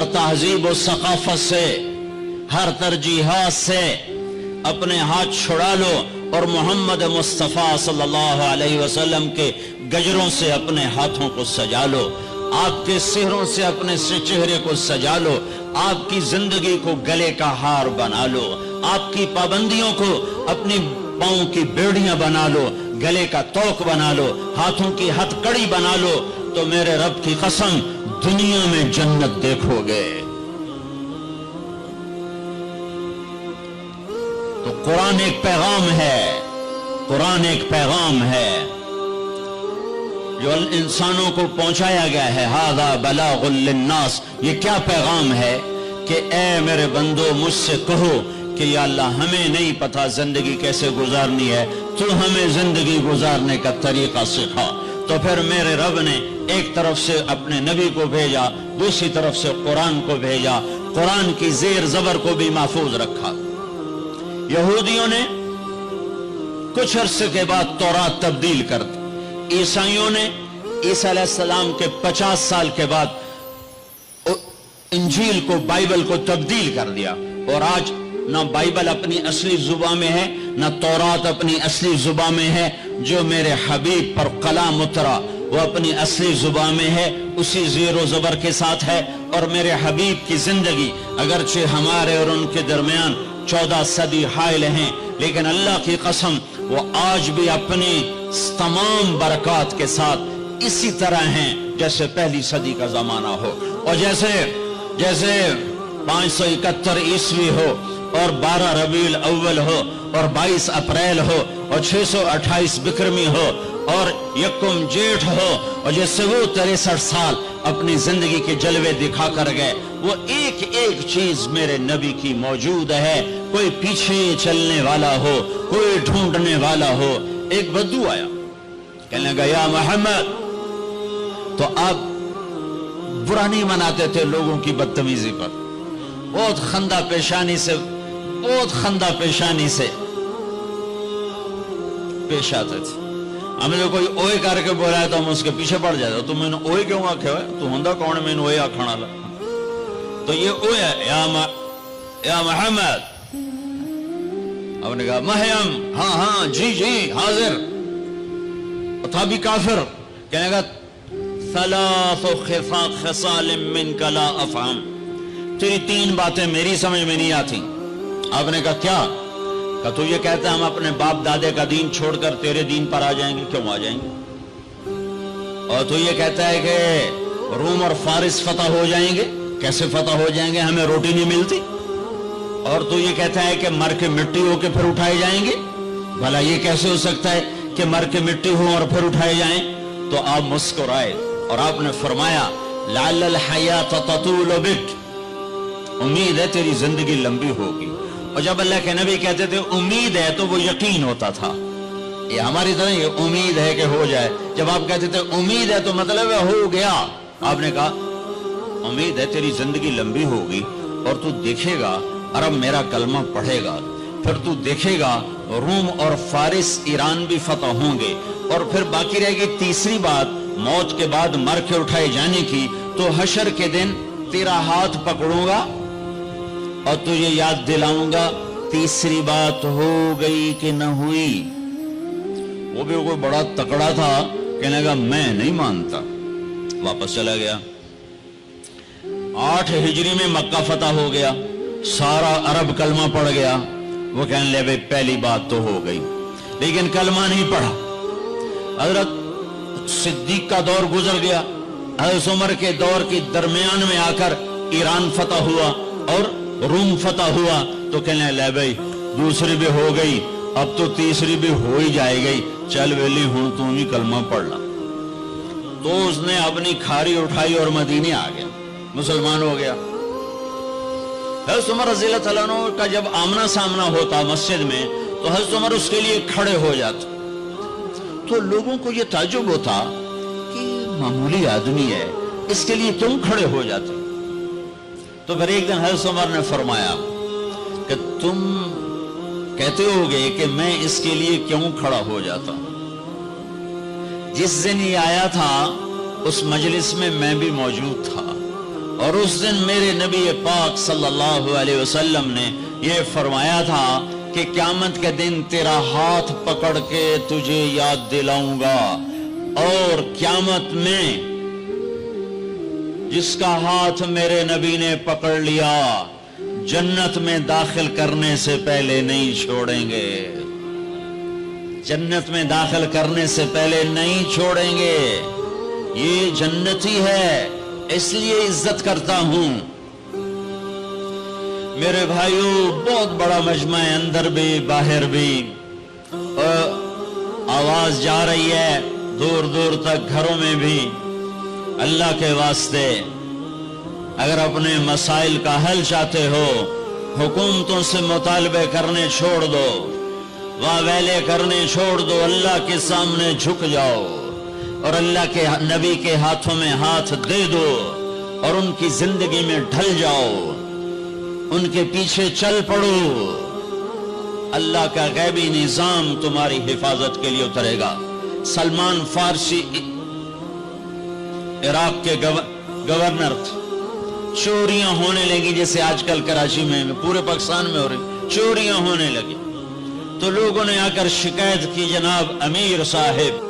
हर तहजीब और सकाफत से, हर तरजीहात से अपने हाथ छुड़ा लो और मोहम्मद मुस्तफ़ा सल्लल्लाहु अलैहि वसल्लम के गजरों से अपने हाथों को सजा लो, आपके सेहरों से अपने चेहरे को सजा लो, आपकी जिंदगी को गले का हार बना लो, आपकी पाबंदियों को अपनी पाँव की बेड़ियां बना लो, गले का तोक बना लो, हाथों की हथकड़ी बना लो, तो मेरे रब की कसम दुनिया में जन्नत देखोगे। तो कुरान एक पैगाम है, कुरान एक पैगाम है जो इंसानों को पहुंचाया गया है। हादा बलागुल लिन्नास, ये क्या पैगाम है कि ए मेरे बंदो मुझसे कहो कि या अल्लाह हमें नहीं पता जिंदगी कैसे गुजारनी है, तू हमें जिंदगी गुजारने का तरीका सिखा। तो फिर मेरे रब ने एक तरफ से अपने नबी को भेजा, दूसरी तरफ से कुरान को भेजा, कुरान की जेर जबर को भी महफूज रखा। यहूदियों ने कुछ अरसे के बाद तौरात तब्दील कर दी, ईसाइयों ने ईसा अलैहिस्सलाम के 50 साल के बाद इंजील को, बाइबल को तब्दील कर दिया। और आज ना बाइबल अपनी असली जुबान में है, ना तौरात अपनी असली जुबान में है। जो मेरे हबीब पर कलाम उतरा वो अपनी असली जुबान में है, उसी ज़ेरो ज़बर के साथ है। और मेरे हबीब की जिंदगी अगरचे हमारे और उनके दरमियान 14 सदी हाइल हैं, लेकिन अल्लाह की कसम वो आज भी अपनी तमाम बरकत के साथ इसी तरह हैं जैसे पहली सदी का जमाना हो। और जैसे 571 ईस्वी हो और 12 रबीउल अव्वल हो और 22 अप्रैल हो और 628 बिक्रमी हो और यकुम जेठ हो, और जैसे वो 63 साल अपनी जिंदगी के जलवे दिखा कर गए, वो एक एक चीज मेरे नबी की मौजूद है। कोई पीछे चलने वाला हो, कोई ढूंढने वाला हो। एक बद्दू आया, कहने लगा या मोहम्मद, तो आप बुरा नहीं मनाते थे लोगों की बदतमीजी पर, बहुत खंदा पेशानी से पेश आते थे। हमें जो कोई ओए करके बोला तो हम उसके पीछे पड़ जाते, तो मैंने ओए क्यों आखे, तू होंदा कौन है मैंने ओए आखण वाला। तो ये ओए या मोहम्मद, आपने कहा महयम, हाँ हाँ जी जी हाजिर। था भी काफिर, कहने लगा सलासो खिसाल मिनका ला अफहम, तेरी 3 बातें मेरी समझ में नहीं आती। आपने कहा क्या? कहा तू ये कहता है हम अपने बाप दादे का दीन छोड़कर तेरे दीन पर आ जाएंगे, क्यों आ जाएंगे? और तू ये कहता है कि रोम और फारिस फतह हो जाएंगे, कैसे फतह हो जाएंगे, हमें रोटी नहीं मिलती। और तू ये कहता है कि मर के मिट्टी होके फिर उठाए जाएंगे, भला ये कैसे हो सकता है कि मर के मिट्टी हो और फिर उठाए जाएं? तो आप मुस्कुराए और आपने फरमाया लाल हयात ततूल बिक, उम्मीद है तेरी जिंदगी लंबी होगी। और जब अल्लाह के नबी कहते थे उम्मीद है तो वो यकीन होता था। ये हमारी तरह ये उम्मीद है कि हो जाए, जब आप कहते थे उम्मीद है तो मतलब है हो गया। आपने कहा उम्मीद है तेरी जिंदगी लंबी होगी और तू देखेगा अरब मेरा कलमा पढ़ेगा, फिर तू देखेगा रूम और फारिस ईरान भी फतह होंगे, और फिर बाकी रहेगी तीसरी बात मौत के बाद मर के उठाए जाने की। तो हशर के दिन तेरा हाथ पकड़ूंगा और तुझे याद दिलाऊंगा तीसरी बात हो गई कि न हुई। वो भी कोई बड़ा तकड़ा था, कहने लगा मैं नहीं मानता, वापस चला गया। 8 हिजरी में मक्का फतह हो गया, सारा अरब कलमा पढ़ गया। वो कहने लगे भाई पहली बात तो हो गई, लेकिन कलमा नहीं पढ़ा। हजरत सिद्दीक का दौर गुजर गया, हजरत उमर के दौर के दरमियान में आकर ईरान फतह हुआ और रूम फतह हुआ। तो कहने लगे भाई दूसरी भी हो गई, अब तो तीसरी भी हो ही जाएगी, चल वेली हूं तू भी कलमा पढ़ ला। तो उसने अपनी खारी उठाई और मदीने आ गया, मुसलमान हो गया। हज़रत उमर रज़ियल्लाहु तआला अन्हु का जब आमना सामना होता मस्जिद में, तो हज़रत उमर उसके लिए खड़े हो जाते। तो लोगों को यह ताज्जुब होता कि मामूली आदमी है, इसके लिए क्यों खड़े हो जाते। तो फिर एक दिन हज़रत उमर ने फरमाया कि तुम कहते होगे कि मैं इसके लिए क्यों खड़ा हो जाता। जिस दिन ये आया था उस मजलिस में मैं भी मौजूद था, اور اس دن میرے نبی پاک صلی اللہ علیہ وسلم نے یہ فرمایا تھا کہ قیامت کے دن تیرا ہاتھ پکڑ کے تجھے یاد دلاؤں گا، اور قیامت میں جس کا ہاتھ میرے نبی نے پکڑ لیا جنت میں داخل کرنے سے پہلے نہیں چھوڑیں گے، جنت میں داخل کرنے سے پہلے نہیں چھوڑیں گے۔ یہ جنتی ہے اس لیے عزت کرتا ہوں۔ میرے بھائیوں، بہت بڑا مجمع ہے، اندر بھی باہر بھی، آواز جا رہی ہے دور دور تک، گھروں میں بھی۔ اللہ کے واسطے اگر اپنے مسائل کا حل چاہتے ہو، حکومتوں سے مطالبے کرنے چھوڑ دو، واویلے کرنے چھوڑ دو، اللہ کے سامنے جھک جاؤ اور اللہ کے نبی کے ہاتھوں میں ہاتھ دے دو اور ان کی زندگی میں ڈھل جاؤ، ان کے پیچھے چل پڑو۔ اللہ کا غیبی نظام تمہاری حفاظت کے لیے اترے گا۔ سلمان فارسی عراق کے گورنر تھے، چوریاں ہونے لگی جیسے آج کل کراچی میں پورے پاکستان میں ہو رہی، چوریاں ہونے لگی تو لوگوں نے آ کر شکایت کی، جناب امیر صاحب